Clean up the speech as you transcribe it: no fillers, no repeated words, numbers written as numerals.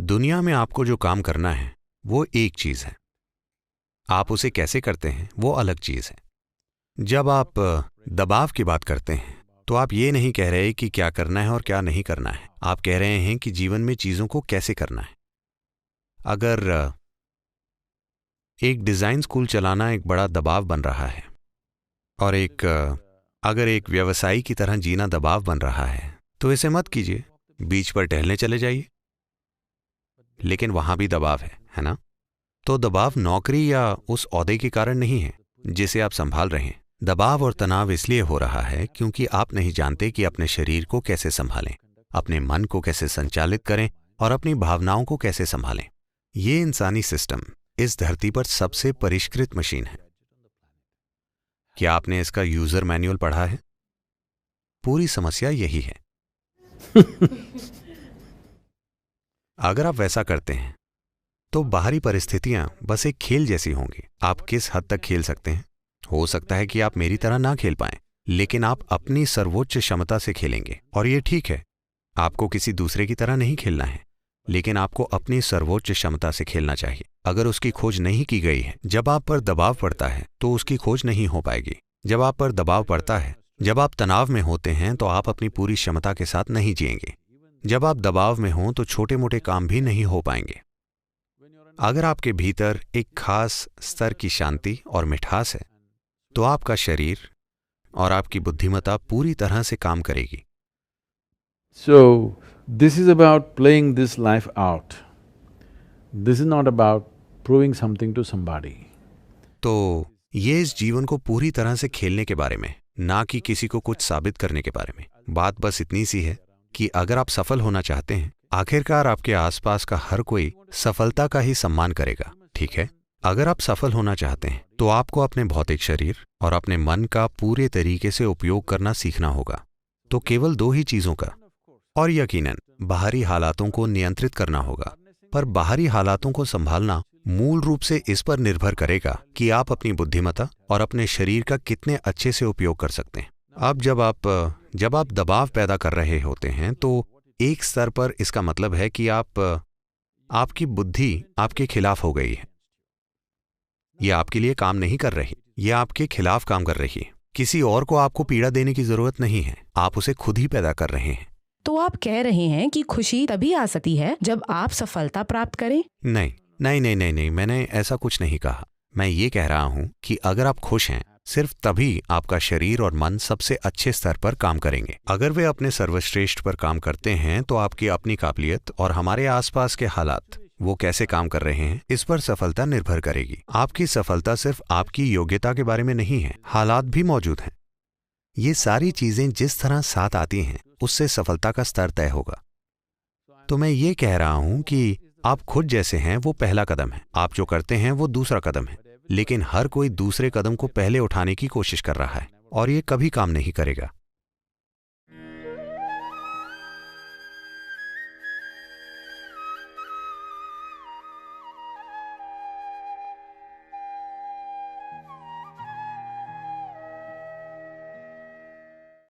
दुनिया में आपको जो काम करना है वो एक चीज है, आप उसे कैसे करते हैं वो अलग चीज है। जब आप दबाव की बात करते हैं तो आप ये नहीं कह रहे कि क्या करना है और क्या नहीं करना है, आप कह रहे हैं कि जीवन में चीजों को कैसे करना है। अगर एक डिजाइन स्कूल चलाना एक बड़ा दबाव बन रहा है और अगर एक व्यवसायी की तरह जीना दबाव बन रहा है तो इसे मत कीजिए, बीच पर टहलने चले जाइए। लेकिन वहां भी दबाव है ना? तो दबाव नौकरी या उस ओहदे के कारण नहीं है जिसे आप संभाल रहे हैं। दबाव और तनाव इसलिए हो रहा है क्योंकि आप नहीं जानते कि अपने शरीर को कैसे संभालें, अपने मन को कैसे संचालित करें और अपनी भावनाओं को कैसे संभालें। ये इंसानी सिस्टम इस धरती पर सबसे परिष्कृत मशीन है। क्या आपने इसका यूजर मैनुअल पढ़ा है? पूरी समस्या यही है। अगर आप वैसा करते हैं तो बाहरी परिस्थितियां बस एक खेल जैसी होंगी। आप किस हद तक खेल सकते हैं? हो सकता है कि आप मेरी तरह ना खेल पाएं, लेकिन आप अपनी सर्वोच्च क्षमता से खेलेंगे और ये ठीक है। आपको किसी दूसरे की तरह नहीं खेलना है, लेकिन आपको अपनी सर्वोच्च क्षमता से खेलना चाहिए। अगर उसकी खोज नहीं की गई है, जब आप पर दबाव पड़ता है तो उसकी खोज नहीं हो पाएगी। जब आप पर दबाव पड़ता है, जब आप तनाव में होते हैं तो आप अपनी पूरी क्षमता के साथ नहीं जिएंगे। जब आप दबाव में हों तो छोटे मोटे काम भी नहीं हो पाएंगे। अगर आपके भीतर एक खास स्तर की शांति और मिठास है तो आपका शरीर और आपकी बुद्धिमत्ता पूरी तरह से काम करेगी। So, this is about playing this life out. This is not about proving something to somebody. तो ये इस जीवन को पूरी तरह से खेलने के बारे में, ना कि किसी को कुछ साबित करने के बारे में। बात बस इतनी सी है कि अगर आप सफल होना चाहते हैं, आखिरकार आपके आसपास का हर कोई सफलता का ही सम्मान करेगा, ठीक है? अगर आप सफल होना चाहते हैं तो आपको अपने भौतिक शरीर और अपने मन का पूरे तरीके से उपयोग करना सीखना होगा। तो केवल दो ही चीजों का, और यकीनन बाहरी हालातों को नियंत्रित करना होगा। पर बाहरी हालातों को संभालना मूल रूप से इस पर निर्भर करेगा कि आप अपनी बुद्धिमत्ता और अपने शरीर का कितने अच्छे से उपयोग कर सकते हैं। अब जब आप दबाव पैदा कर रहे होते हैं तो एक स्तर पर इसका मतलब है कि आपकी बुद्धि आपके खिलाफ हो गई है। ये आपके लिए काम नहीं कर रही, ये आपके खिलाफ काम कर रही है। किसी और को आपको पीड़ा देने की जरूरत नहीं है, आप उसे खुद ही पैदा कर रहे हैं। तो आप कह रहे हैं कि खुशी तभी आ सकती है जब आप सफलता प्राप्त करें? नहीं नहीं नहीं नहीं नहीं, मैंने ऐसा कुछ नहीं कहा। मैं ये कह रहा हूं कि अगर आप खुश हैं, सिर्फ तभी आपका शरीर और मन सबसे अच्छे स्तर पर काम करेंगे। अगर वे अपने सर्वश्रेष्ठ पर काम करते हैं तो आपकी अपनी काबिलियत और हमारे आसपास के हालात वो कैसे काम कर रहे हैं, इस पर सफलता निर्भर करेगी। आपकी सफलता सिर्फ आपकी योग्यता के बारे में नहीं है, हालात भी मौजूद हैं। ये सारी चीजें जिस तरह साथ आती हैं उससे सफलता का स्तर तय होगा। तो मैं ये कह रहा हूं कि आप खुद जैसे हैं वो पहला कदम है, आप जो करते हैं वो दूसरा कदम है। लेकिन हर कोई दूसरे कदम को पहले उठाने की कोशिश कर रहा है और ये कभी काम नहीं करेगा।